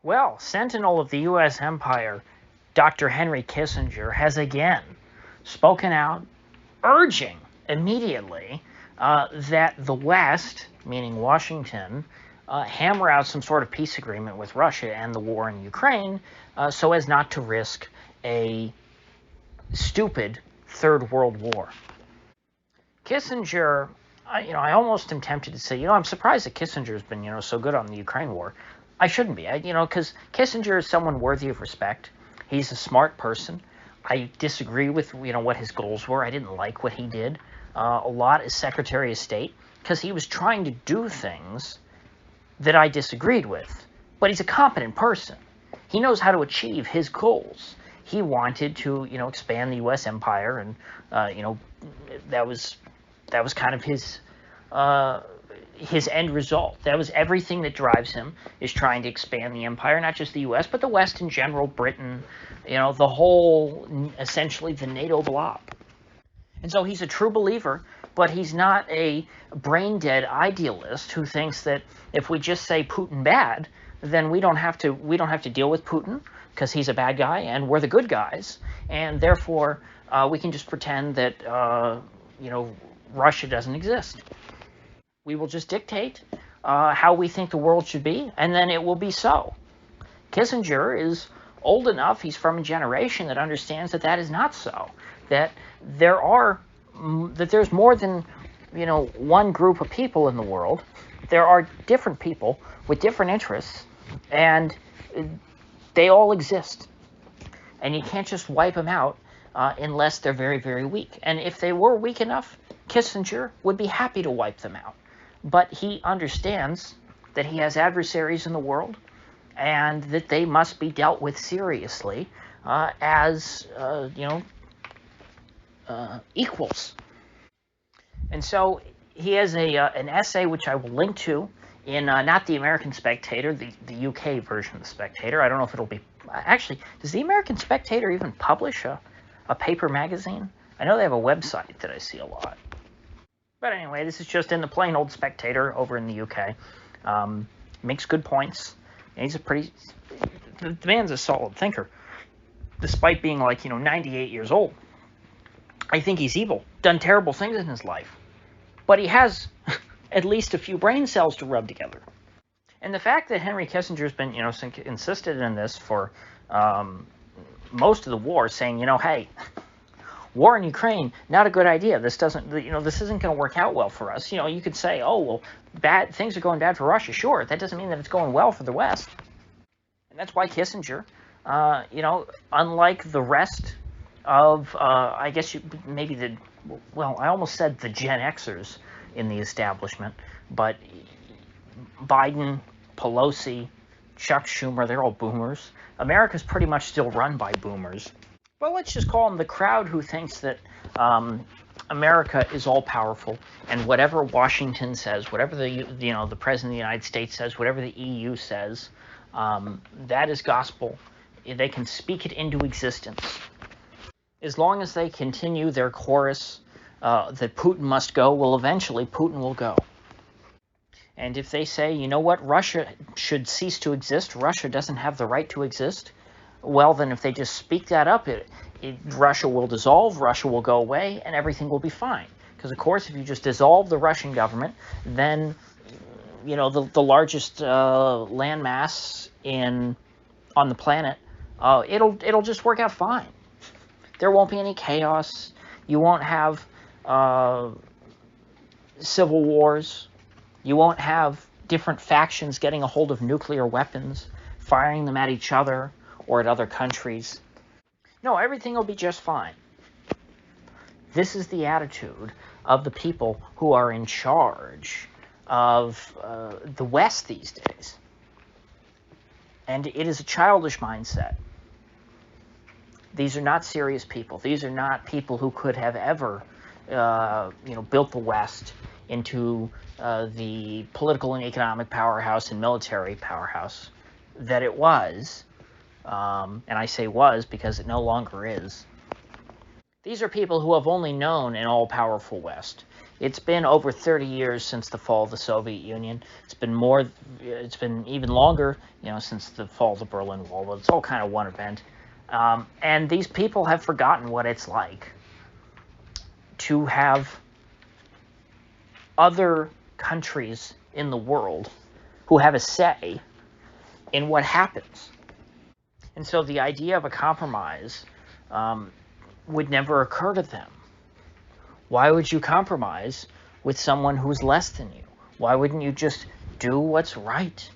Well, Sentinel of the U.S. Empire, Dr. Henry Kissinger, has again spoken out, urging immediately that the West, meaning Washington, hammer out some sort of peace agreement with Russia and the war in Ukraine so as not to risk a stupid Third World War. Kissinger, I almost am tempted to say, I'm surprised that Kissinger's been, so good on the Ukraine war. I shouldn't be, because Kissinger is someone worthy of respect. He's a smart person. I disagree with, what his goals were. I didn't like what he did a lot as Secretary of State because he was trying to do things that I disagreed with. But he's a competent person. He knows how to achieve his goals. He wanted to, expand the U.S. empire, and, that was kind of his end result. That was everything that drives him, is trying to expand the empire, not just the U.S., but the West in general, Britain, the whole, essentially the NATO blob. And so he's a true believer, but he's not a brain-dead idealist who thinks that if we just say Putin bad, then we don't have to deal with Putin because he's a bad guy and we're the good guys, and therefore we can just pretend that Russia doesn't exist. We will just dictate how we think the world should be, and then it will be so. Kissinger is old enough, he's from a generation that understands that that is not so, that there's more than one group of people in the world. There are different people with different interests, and they all exist. And you can't just wipe them out unless they're very, very weak. And if they were weak enough, Kissinger would be happy to wipe them out. But he understands that he has adversaries in the world and that they must be dealt with seriously as equals. And so he has an essay which I will link to in not the American Spectator, the UK version of the Spectator. I don't know if it'll be... Actually, does the American Spectator even publish a paper magazine? I know they have a website that I see a lot. But anyway, this is just in the plain old Spectator over in the UK. Makes good points. And he's the man's a solid thinker. Despite being 98 years old. I think he's evil. Done terrible things in his life. But he has at least a few brain cells to rub together. And the fact that Henry Kissinger's been, insisted in this for most of the war, saying, hey, war in Ukraine, not a good idea. This isn't going to work out well for us. You could say, oh, well, things are going bad for Russia. Sure, that doesn't mean that it's going well for the West. And that's why Kissinger, unlike the rest of, I guess I almost said the Gen Xers in the establishment, but Biden, Pelosi, Chuck Schumer, they're all boomers. America's pretty much still run by boomers. Well, let's just call them the crowd who thinks that America is all-powerful, and whatever Washington says, whatever the President of the United States says, whatever the EU says, that is gospel. They can speak it into existence. As long as they continue their chorus that Putin must go, well, eventually Putin will go. And if they say, you know what, Russia should cease to exist, Russia doesn't have the right to exist, well, then if they just speak that up, Russia will dissolve, Russia will go away, and everything will be fine. Because, of course, if you just dissolve the Russian government, then, the largest landmass on the planet, it'll just work out fine. There won't be any chaos. You won't have civil wars. You won't have different factions getting a hold of nuclear weapons, firing them at each other or at other countries. No, everything will be just fine. This is the attitude of the people who are in charge of the West these days. And it is a childish mindset. These are not serious people. These are not people who could have ever, built the West into the political and economic powerhouse and military powerhouse that it was. And I say was because it no longer is. These are people who have only known an all-powerful West. It's been over 30 years since the fall of the Soviet Union. It's been even longer, since the fall of the Berlin Wall. But it's all kind of one event. And these people have forgotten what it's like to have other countries in the world who have a say in what happens. And so the idea of a compromise would never occur to them. Why would you compromise with someone who's less than you? Why wouldn't you just do what's right?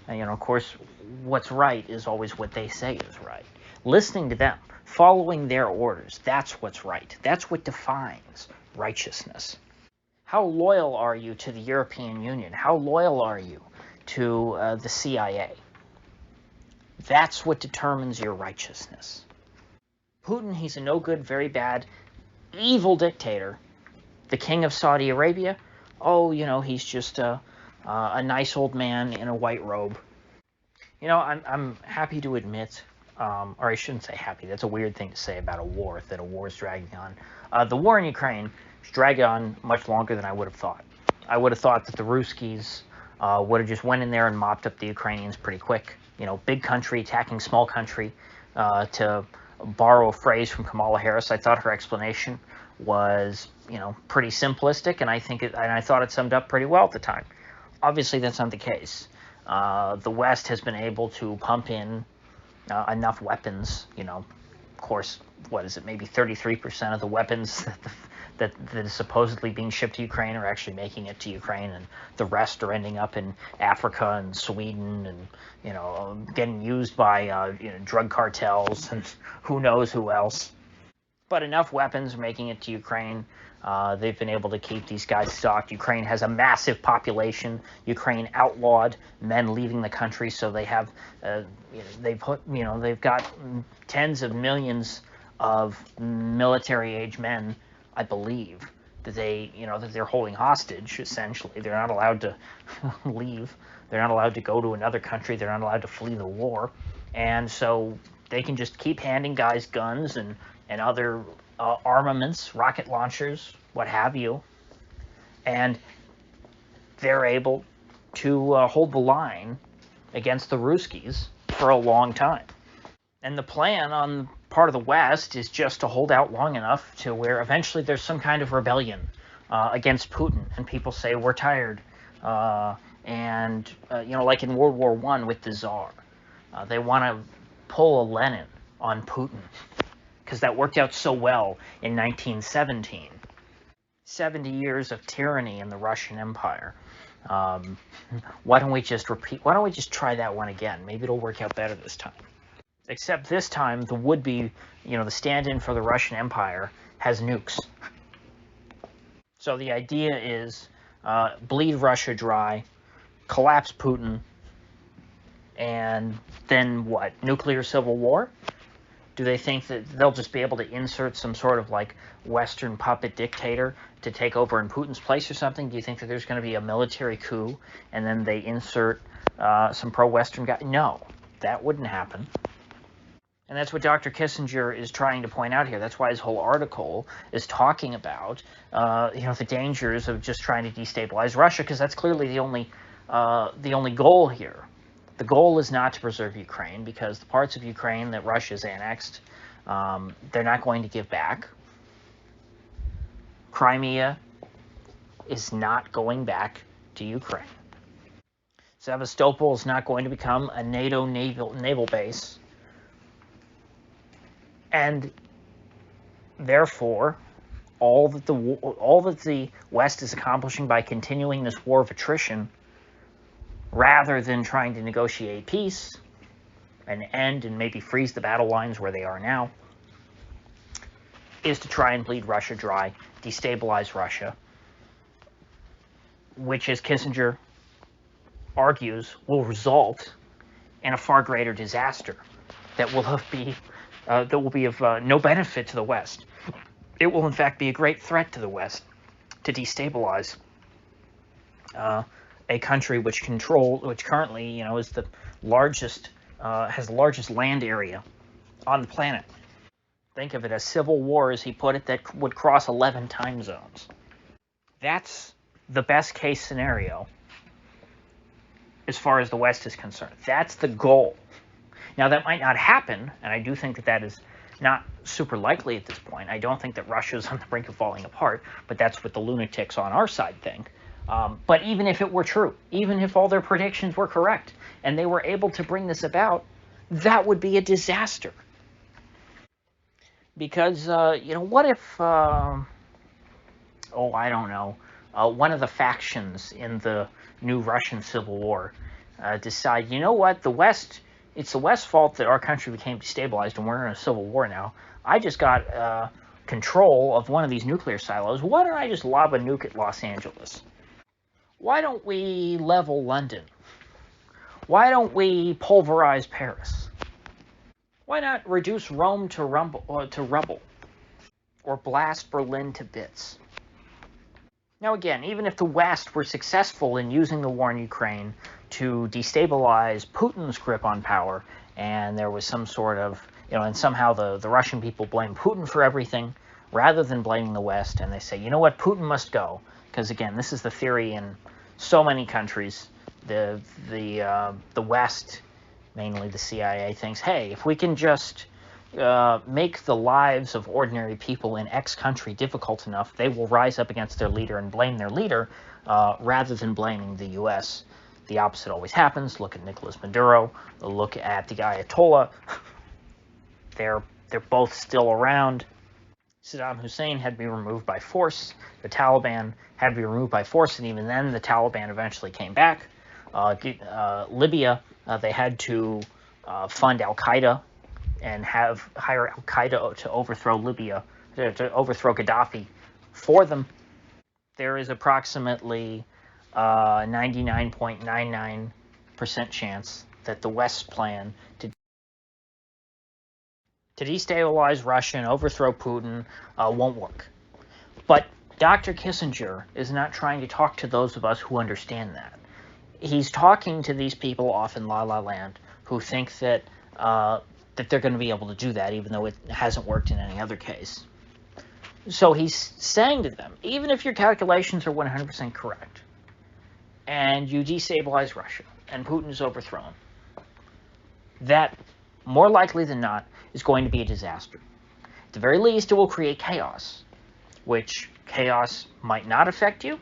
And, of course, what's right is always what they say is right. Listening to them, following their orders, that's what's right. That's what defines righteousness. How loyal are you to the European Union? How loyal are you to the CIA? That's what determines your righteousness. Putin, he's a no good, very bad, evil dictator. The king of Saudi Arabia, he's just a nice old man in a white robe. I'm happy to admit, or I shouldn't say happy, that's a weird thing to say about a war, that a war is dragging on. The war in Ukraine is dragging on much longer than I would have thought. I would have thought that the Ruskies would have just went in there and mopped up the Ukrainians pretty quick. Big country attacking small country. To borrow a phrase from Kamala Harris, I thought her explanation was, pretty simplistic, and I thought it summed up pretty well at the time. Obviously, that's not the case. The West has been able to pump in enough weapons. Of course, what is it? Maybe 33% of the weapons that is supposedly being shipped to Ukraine are actually making it to Ukraine, and the rest are ending up in Africa and Sweden, and getting used by drug cartels and who knows who else. But enough weapons are making it to Ukraine. They've been able to keep these guys stocked. Ukraine has a massive population. Ukraine outlawed men leaving the country, so they have they've got tens of millions of military-age men, I believe, that they're holding hostage. Essentially, they're not allowed to leave. They're not allowed to go to another country. They're not allowed to flee the war, and so they can just keep handing guys guns and other armaments, rocket launchers, what have you, and they're able to hold the line against the Ruskies for a long time. And the plan on the part of the West is just to hold out long enough to where eventually there's some kind of rebellion against Putin, and people say, we're tired. Like in World War I with the Tsar. They want to pull a Lenin on Putin, because that worked out so well in 1917. 70 years of tyranny in the Russian Empire. Why don't we just try that one again? Maybe it'll work out better this time. Except this time, the would-be, the stand-in for the Russian Empire has nukes. So the idea is bleed Russia dry, collapse Putin, and then what? Nuclear civil war? Do they think that they'll just be able to insert some sort of Western puppet dictator to take over in Putin's place or something? Do you think that there's going to be a military coup and then they insert some pro-Western guy? No, that wouldn't happen. And that's what Dr. Kissinger is trying to point out here. That's why his whole article is talking about the dangers of just trying to destabilize Russia, because that's clearly the only goal here. The goal is not to preserve Ukraine, because the parts of Ukraine that Russia's annexed, they're not going to give back. Crimea is not going back to Ukraine. Sevastopol is not going to become a NATO naval base. And therefore, all that the West is accomplishing by continuing this war of attrition, rather than trying to negotiate peace and end and maybe freeze the battle lines where they are now, is to try and bleed Russia dry, destabilize Russia, which, as Kissinger argues, will result in a far greater disaster that will be of no benefit to the West. It will, in fact, be a great threat to the West to destabilize a country which currently, is the largest, has the largest land area on the planet. Think of it as civil war, as he put it, that would cross 11 time zones. That's the best case scenario as far as the West is concerned. That's the goal. Now, that might not happen, and I do think that that is not super likely at this point. I don't think that Russia's on the brink of falling apart, but that's what the lunatics on our side think. But even if it were true, even if all their predictions were correct, and they were able to bring this about, that would be a disaster. Because, what if, I don't know, one of the factions in the new Russian Civil War decide, you know what, it's the West's fault that our country became destabilized and we're in a civil war now. I just got control of one of these nuclear silos. Why don't I just lob a nuke at Los Angeles? Why don't we level London? Why don't we pulverize Paris? Why not reduce Rome to rubble? Or blast Berlin to bits? Now again, even if the West were successful in using the war in Ukraine to destabilize Putin's grip on power, and there was some sort of, and somehow the Russian people blame Putin for everything, rather than blaming the West, and they say, you know what, Putin must go. Because again, this is the theory in so many countries. The West, mainly the CIA, thinks, hey, if we can just make the lives of ordinary people in X country difficult enough, they will rise up against their leader and blame their leader rather than blaming the U.S. The opposite always happens. Look at Nicolas Maduro. Look at the Ayatollah. They're both still around. Saddam Hussein had to be removed by force. The Taliban had to be removed by force, and even then the Taliban eventually came back. Libya, they had to fund Al-Qaeda and hire Al-Qaeda to overthrow Libya, to overthrow Gaddafi for them. There is approximately 99.99% chance that the West's plan to destabilize Russia and overthrow Putin won't work. But Dr. Kissinger is not trying to talk to those of us who understand that. He's talking to these people off in La La Land who think that they're going to be able to do that, even though it hasn't worked in any other case. So he's saying to them, even if your calculations are 100% correct, and you destabilize Russia, and Putin is overthrown, that, more likely than not, is going to be a disaster. At the very least, it will create chaos, which chaos might not affect you,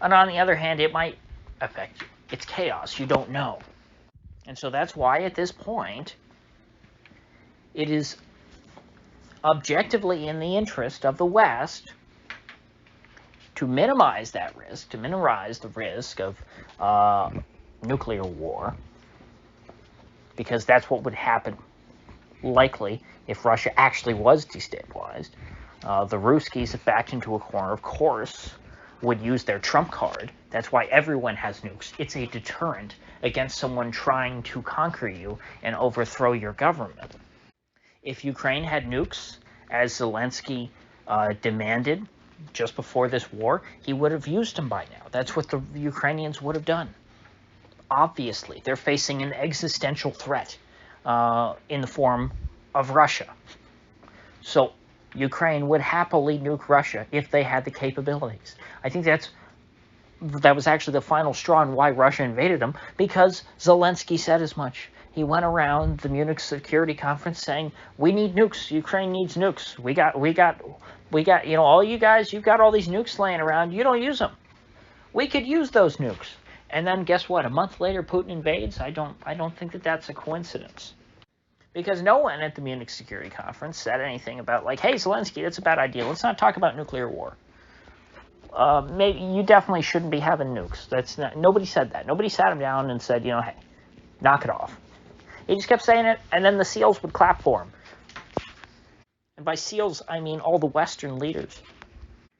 and on the other hand, it might affect you. It's chaos. You don't know. And so that's why, at this point, it is objectively in the interest of the West to minimize that risk, to minimize the risk of nuclear war, because that's what would happen likely if Russia actually was destabilized. The Ruskies, if backed into a corner, of course, would use their trump card. That's why everyone has nukes. It's a deterrent against someone trying to conquer you and overthrow your government. If Ukraine had nukes, as Zelensky demanded just before this war, he would have used them by now. That's what the Ukrainians would have done. Obviously, they're facing an existential threat in the form of Russia. So Ukraine would happily nuke Russia if they had the capabilities. I think that was actually the final straw on why Russia invaded them, because Zelensky said as much. He went around the Munich Security Conference saying, "We need nukes. Ukraine needs nukes. We got. All you guys, you've got all these nukes laying around. You don't use them. We could use those nukes." And then guess what? A month later, Putin invades. I don't think that that's a coincidence, because no one at the Munich Security Conference said anything about like, "Hey, Zelensky, that's a bad idea. Let's not talk about nuclear war. Maybe you definitely shouldn't be having nukes." Nobody said that. Nobody sat him down and said, "Hey, knock it off." He just kept saying it, and then the SEALs would clap for him. And by SEALs, I mean all the Western leaders.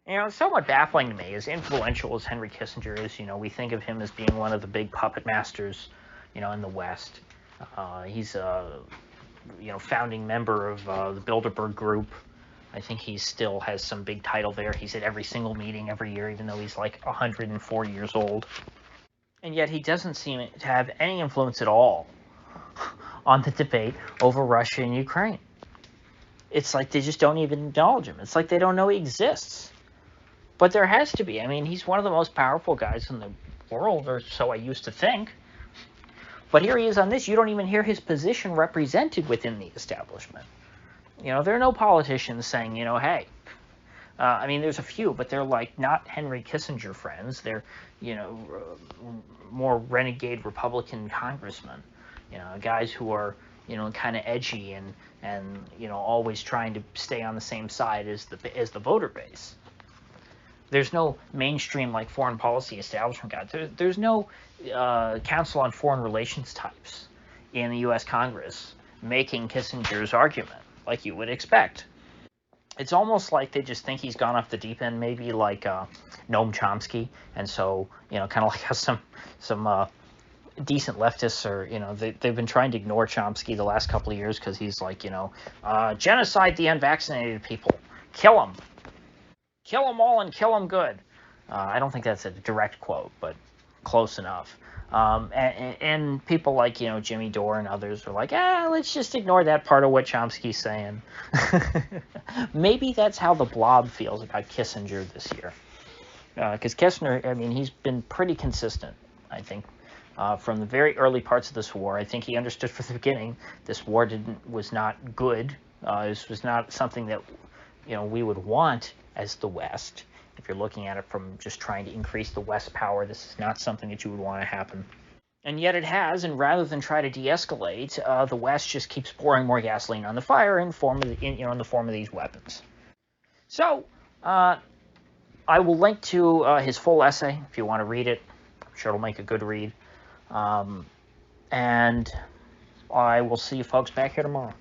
It's somewhat baffling to me, as influential as Henry Kissinger is. We think of him as being one of the big puppet masters, in the West. He's a, founding member of the Bilderberg Group. I think he still has some big title there. He's at every single meeting every year, even though he's like 104 years old. And yet he doesn't seem to have any influence at all on the debate over Russia and Ukraine. It's like they just don't even acknowledge him. It's like they don't know he exists. But there has to be. I mean, he's one of the most powerful guys in the world, or so I used to think. But here he is on this. You don't even hear his position represented within the establishment. You know, there are no politicians saying, you know, hey. I mean, there's a few, but they're like not Henry Kissinger friends. They're, you know, more renegade Republican congressmen. You know, guys who are, you know, kind of edgy and you know, always trying to stay on the same side as the voter base. There's no mainstream like foreign policy establishment guy. There's no Council on Foreign Relations types in the U.S. Congress making Kissinger's argument like you would expect. It's almost like they just think he's gone off the deep end, maybe like Noam Chomsky, and so, you know, kind of like how some decent leftists are, you know, they've been trying to ignore Chomsky the last couple of years because he's like, you know, genocide the unvaccinated people, kill them all and kill them good. I don't think that's a direct quote, but close enough. And people like, you know, Jimmy Dore and others are like, let's just ignore that part of what Chomsky's saying. Maybe that's how the blob feels about Kissinger this year. Because Kissinger, I mean, he's been pretty consistent, I think, from the very early parts of this war. I think he understood from the beginning this war was not good. This was not something that, you know, we would want as the West. If you're looking at it from just trying to increase the West's power, this is not something that you would want to happen. And yet it has, and rather than try to de-escalate, the West just keeps pouring more gasoline on the fire in the form of these weapons. So, I will link to his full essay if you want to read it. I'm sure it'll make a good read. And I will see you folks back here tomorrow.